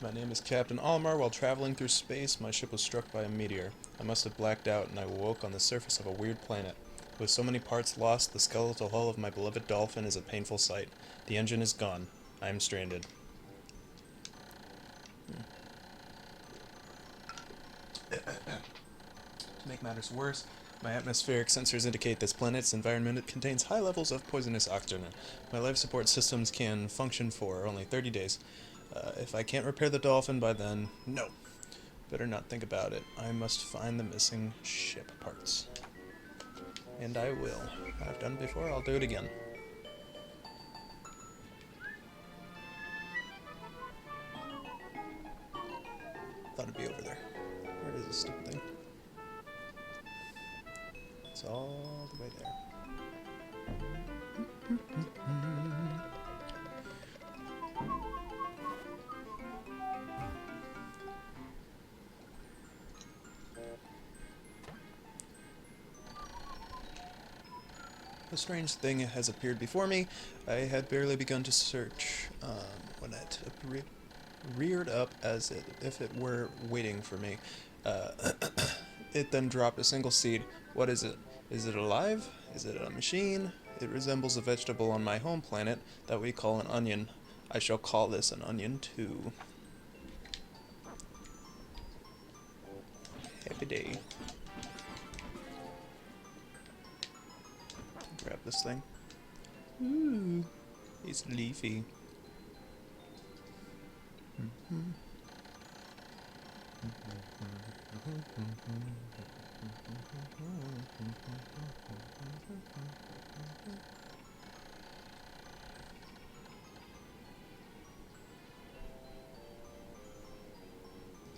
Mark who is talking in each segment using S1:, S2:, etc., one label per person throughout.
S1: My name is Captain Almar. While traveling through space, my ship was struck by a meteor. I must have blacked out, and I woke on the surface of a weird planet. With so many parts lost, the skeletal hull of my beloved dolphin is a painful sight. The engine is gone. I am stranded. To make matters worse, my atmospheric sensors indicate this planet's environment contains high levels of poisonous oxygen. My life support systems can function for only 30 days. If I can't repair the dolphin by then, no. Better not think about it. I must find the missing ship parts. And I will. I've done it before, I'll do it again. Thought it'd be over there. Where is this stupid thing? It's all the way there. A strange thing has appeared before me. I had barely begun to search when it reared up as if it were waiting for me. Uh, it then dropped a single seed. What is it? Is it alive? Is it a machine? It resembles a vegetable on my home planet that we call an onion. I shall call this an onion too. Happy day. Grab this thing. Ooh, it's leafy.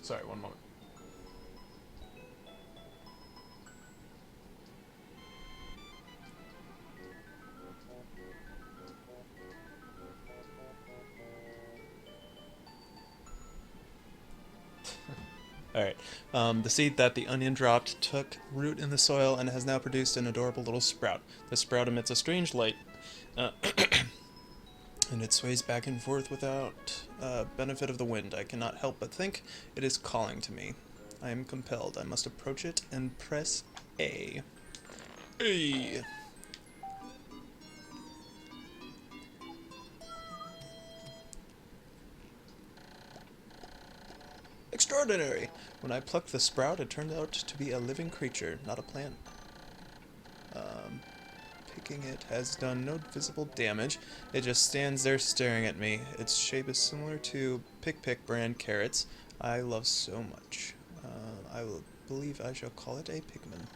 S1: Sorry, one moment. Alright, the seed that the onion dropped took root in the soil and has now produced an adorable little sprout. The sprout emits a strange light, and it sways back and forth without benefit of the wind. I cannot help but think it is calling to me. I am compelled. I must approach it and press A. A. Extraordinary! When I plucked the sprout, it turned out to be a living creature, not a plant. Picking it has done no visible damage. It just stands there staring at me. Its shape is similar to Pick brand carrots I love so much. I will believe I shall call it a Pikmin.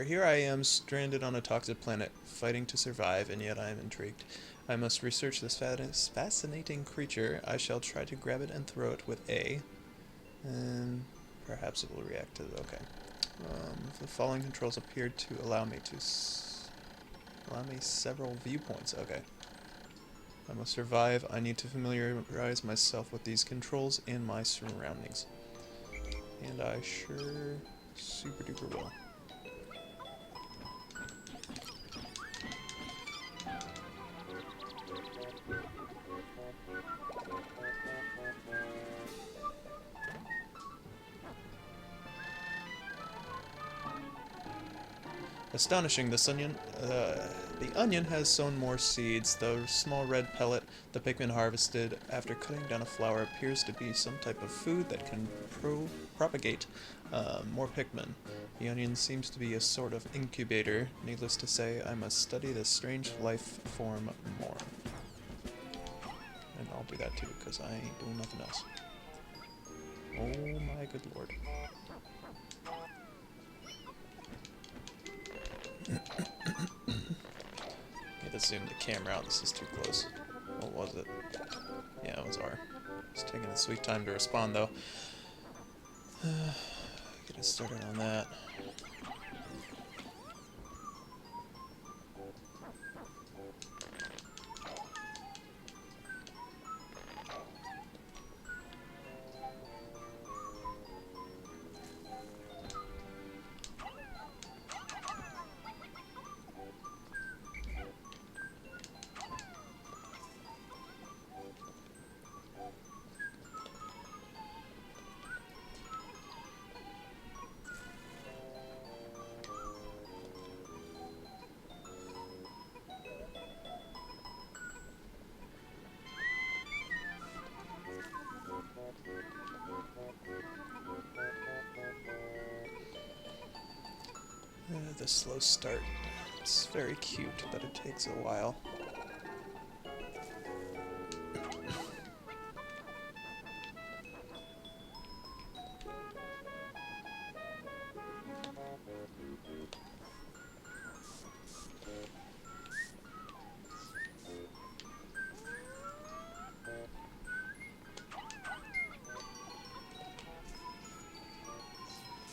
S1: Here I am, stranded on a toxic planet, fighting to survive, and yet I am intrigued. I must research this fascinating creature. I shall try to grab it and throw it with A. And perhaps it will react to it. Okay. The following controls appear to allow me several viewpoints. Okay. I must survive. I need to familiarize myself with these controls and my surroundings. And I sure super duper will. Astonishing, the onion has sown more seeds. The small red pellet the Pikmin harvested after cutting down a flower appears to be some type of food that can propagate more Pikmin. The onion seems to be a sort of incubator. Needless to say, I must study this strange life form more. And I'll do that too, because I ain't doing nothing else. Oh my good lord. Need to zoom the camera out, this is too close. What was it? Yeah, it was R. It's taking a sweet time to respond though. Get us started on that. The slow start. It's very cute, but it takes a while.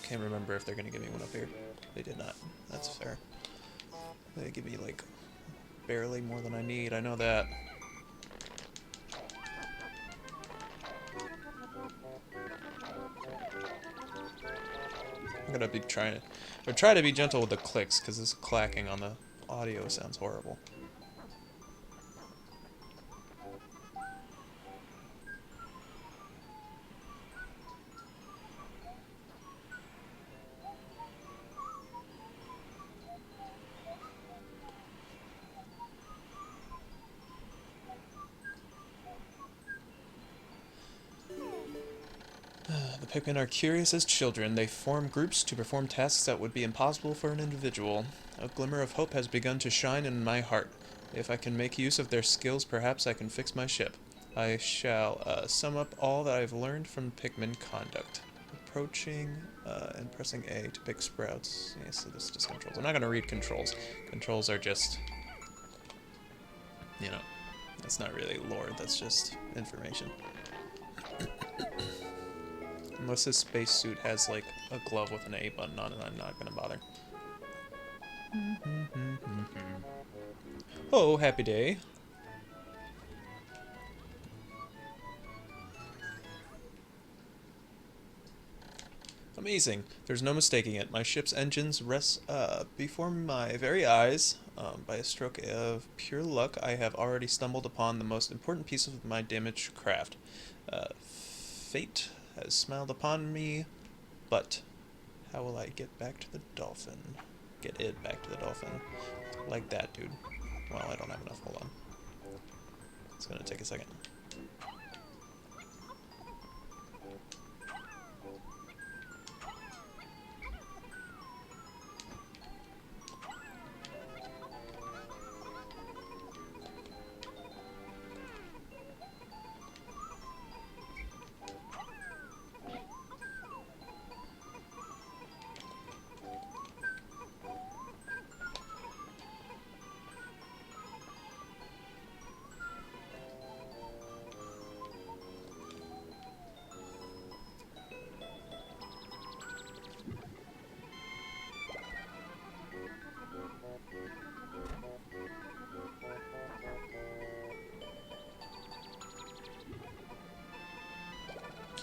S1: Can't remember if they're gonna give me one up here. They did not. That's fair. They give me, like, barely more than I need. I know that. I'm gonna be trying to, or try to be gentle with the clicks, because this clacking on the audio sounds horrible. The Pikmin are curious as children. They form groups to perform tasks that would be impossible for an individual. A glimmer of hope has begun to shine in my heart. If I can make use of their skills, perhaps I can fix my ship. I shall sum up all that I've learned from Pikmin conduct. Approaching and pressing A to pick sprouts. Yes, so this is just controls. I'm not going to read controls. Controls are just, you know, that's not really lore. That's just information. Unless this spacesuit has, like, a glove with an A button on it, I'm not gonna bother. Oh, happy day. Amazing. There's no mistaking it. My ship's engines rest before my very eyes. By a stroke of pure luck, I have already stumbled upon the most important piece of my damaged craft. Fate has smiled upon me, but how will I get back to the dolphin? Get it back to the dolphin. Like that, dude. Well, I don't have enough. Hold on. It's gonna take a second.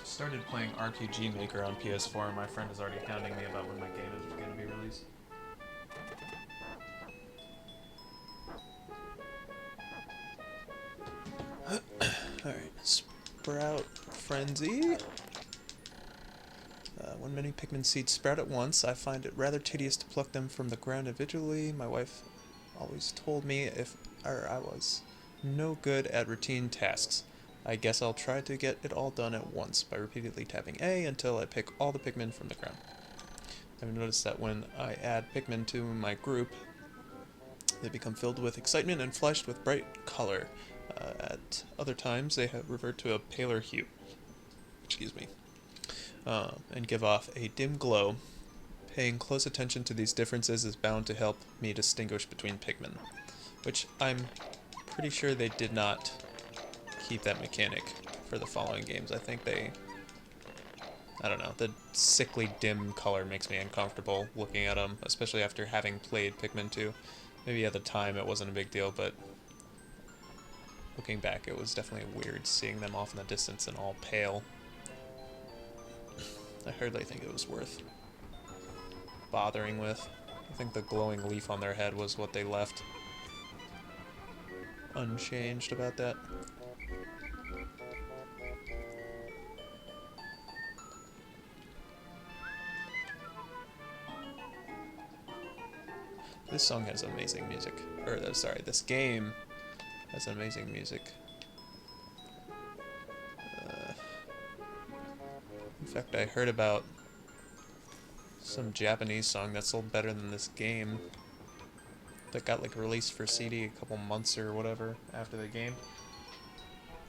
S1: Started playing RPG Maker on PS4, and my friend is already hounding me about when my game is going to be released. Alright, Sprout Frenzy. When many Pikmin seeds sprout at once, I find it rather tedious to pluck them from the ground individually. My wife always told me I was no good at routine tasks. I guess I'll try to get it all done at once by repeatedly tapping A until I pick all the Pikmin from the ground. I've noticed that when I add Pikmin to my group, they become filled with excitement and flushed with bright color. At other times, they revert to a paler hue. Excuse me. And give off a dim glow. Paying close attention to these differences is bound to help me distinguish between Pikmin, which I'm pretty sure they did not keep that mechanic for the following games. I think I don't know, the sickly dim color makes me uncomfortable looking at them, especially after having played Pikmin 2. Maybe at the time it wasn't a big deal, but looking back it was definitely weird seeing them off in the distance and all pale. I hardly think it was worth bothering with. I think the glowing leaf on their head was what they left unchanged about that. This song has amazing music. Or, sorry, this game has amazing music. In fact, I heard about some Japanese song that sold better than this game that got like released for CD a couple months or whatever after the game.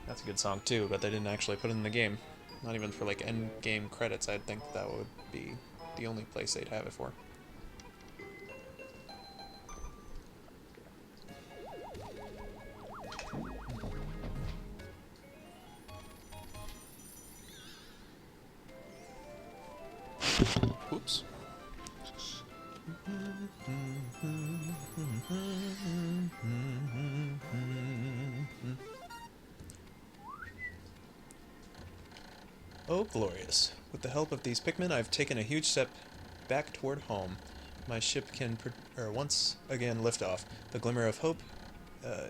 S1: That's a good song too, but they didn't actually put it in the game. Not even for like end game credits. I'd think that would be the only place they'd have it for. Oops. Oh, glorious. With the help of these Pikmin, I've taken a huge step back toward home. My ship can once again lift off. The glimmer of hope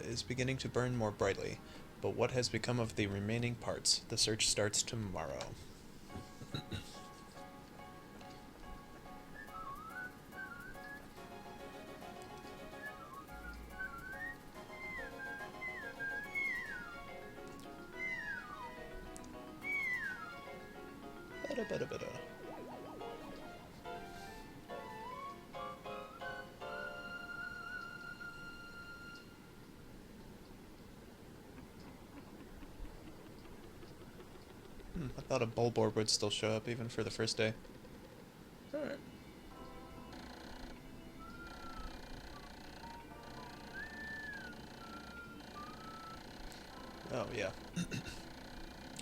S1: is beginning to burn more brightly. But what has become of the remaining parts? The search starts tomorrow. Bada. I thought a Bulborb would still show up even for the first day. Alright. Oh, yeah.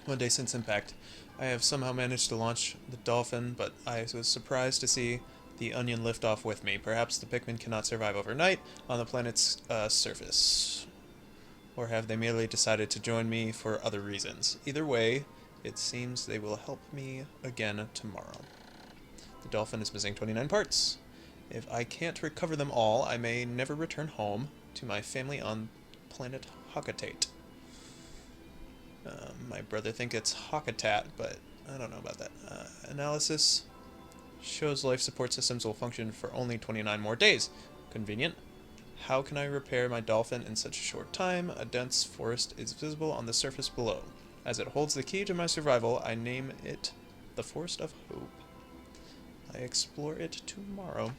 S1: One day since impact, I have somehow managed to launch the Dolphin, but I was surprised to see the Onion lift off with me. Perhaps the Pikmin cannot survive overnight on the planet's surface. Or have they merely decided to join me for other reasons? Either way, it seems they will help me again tomorrow. The Dolphin is missing 29 parts. If I can't recover them all, I may never return home to my family on planet 𝕃𝕚𝕜𝕟𝕜𝕜. My brother thinks it's 𝕃𝕃𝕜𝕝, but I don't know about that. Analysis shows life support systems will function for only 29 more days. Convenient. How can I repair my Dolphin in such a short time? A dense forest is visible on the surface below. As it holds the key to my survival, I name it the Forest of Hope. I explore it tomorrow.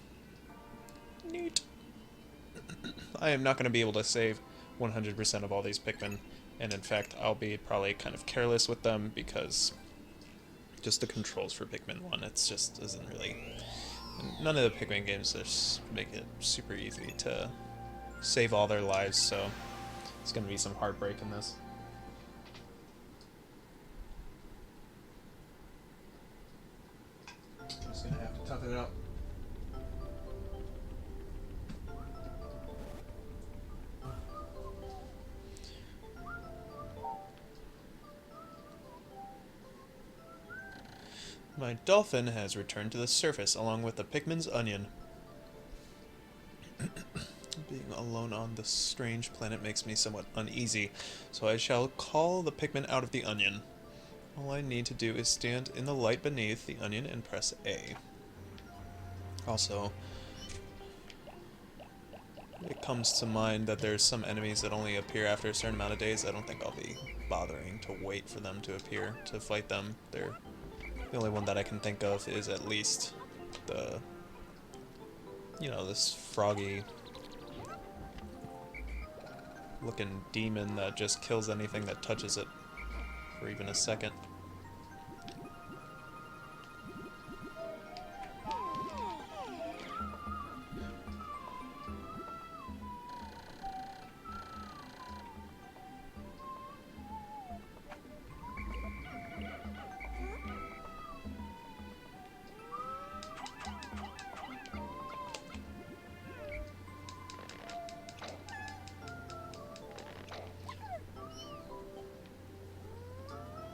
S1: Neat. I am not going to be able to save 100% of all these Pikmin, and in fact, I'll be probably kind of careless with them because just the controls for Pikmin 1, it just isn't really... None of the Pikmin games just make it super easy to save all their lives, so it's going to be some heartbreak in this. I'm just going to have to tough it out. My Dolphin has returned to the surface along with the Pikmin's Onion. Being alone on the strange planet makes me somewhat uneasy, so I shall call the Pikmin out of the Onion. All I need to do is stand in the light beneath the Onion and press A. Also, it comes to mind that there's some enemies that only appear after a certain amount of days. I don't think I'll be bothering to wait for them to appear to fight them. The only one that I can think of is at least the, this froggy looking demon that just kills anything that touches it for even a second.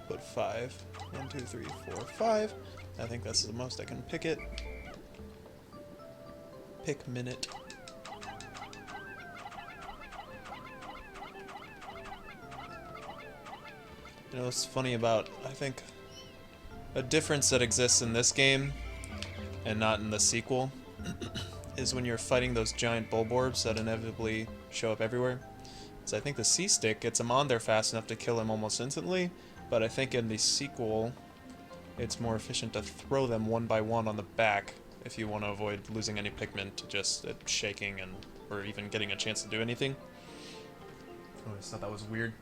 S1: Put 5. 1, 2, 3, 4, 5. I think that's the most I can pick it. Pikmin it. You know what's funny about, I think, a difference that exists in this game and not in the sequel is when you're fighting those giant Bulborbs that inevitably show up everywhere. So I think the C-Stick gets him on there fast enough to kill him almost instantly, but I think in the sequel, it's more efficient to throw them one by one on the back if you want to avoid losing any Pikmin to just it shaking and or even getting a chance to do anything. I always thought that was weird.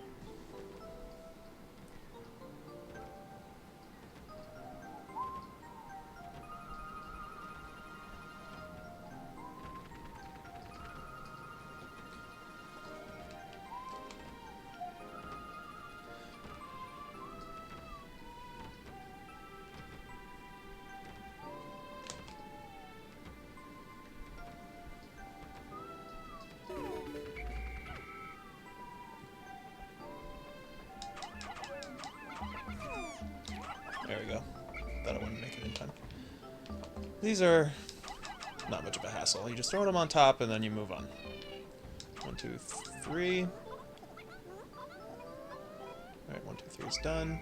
S1: There we go. Thought I wouldn't make it in time. These are not much of a hassle. You just throw them on top and then you move on. 1, 2, 3. Alright, 1, 2, 3 is done.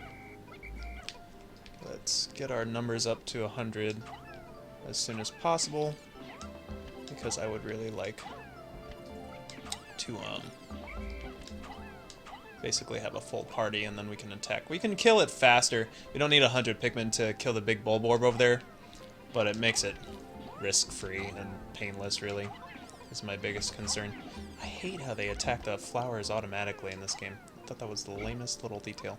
S1: Let's get our numbers up to 100 as soon as possible, because I would really like to basically have a full party and then we can attack. We can kill it faster. We don't need 100 Pikmin to kill the big bulb orb over there, but it makes it risk-free and painless, really, is my biggest concern. I hate how they attack the flowers automatically in this game. I thought that was the lamest little detail.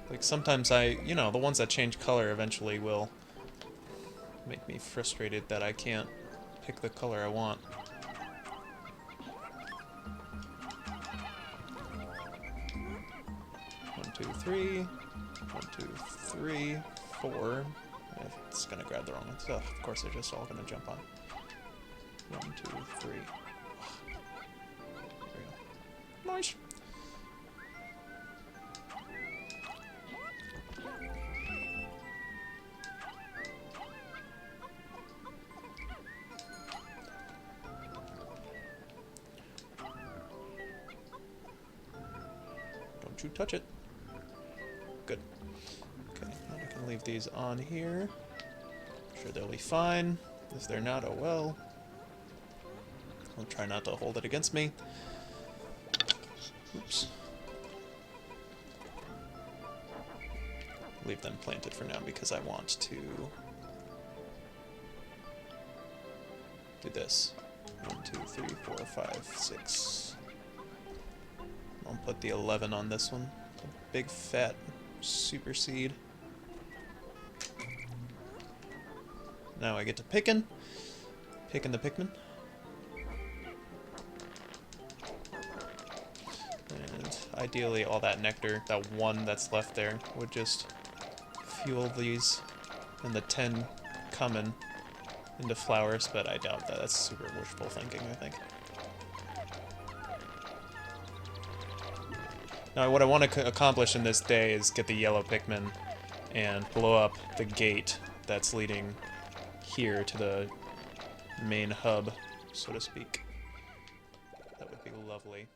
S1: Like, sometimes you know, the ones that change color eventually will make me frustrated that I can't pick the color I want. 1, 2, 3. 1, 2, 3, 4. It's gonna grab the wrong one. So, of course, they're just all gonna jump on. 1, 2, 3. There we go. Nice. Don't you touch it. Good. Okay, now we can leave these on here. I'm sure they'll be fine. If they're not, oh well. I'll try not to hold it against me. Oops. Leave them planted for now because I want to do this. 1, 2, 3, 4, 5, 6. I'll put the 11 on this one. The big fat super seed. Now I get to picking the Pikmin. And ideally all that nectar, that 1 that's left there, would just fuel these and the 10 coming into flowers, but I doubt that. That's super wishful thinking, I think. Now what I want to accomplish in this day is get the yellow Pikmin and blow up the gate that's leading here to the main hub, so to speak. That would be lovely.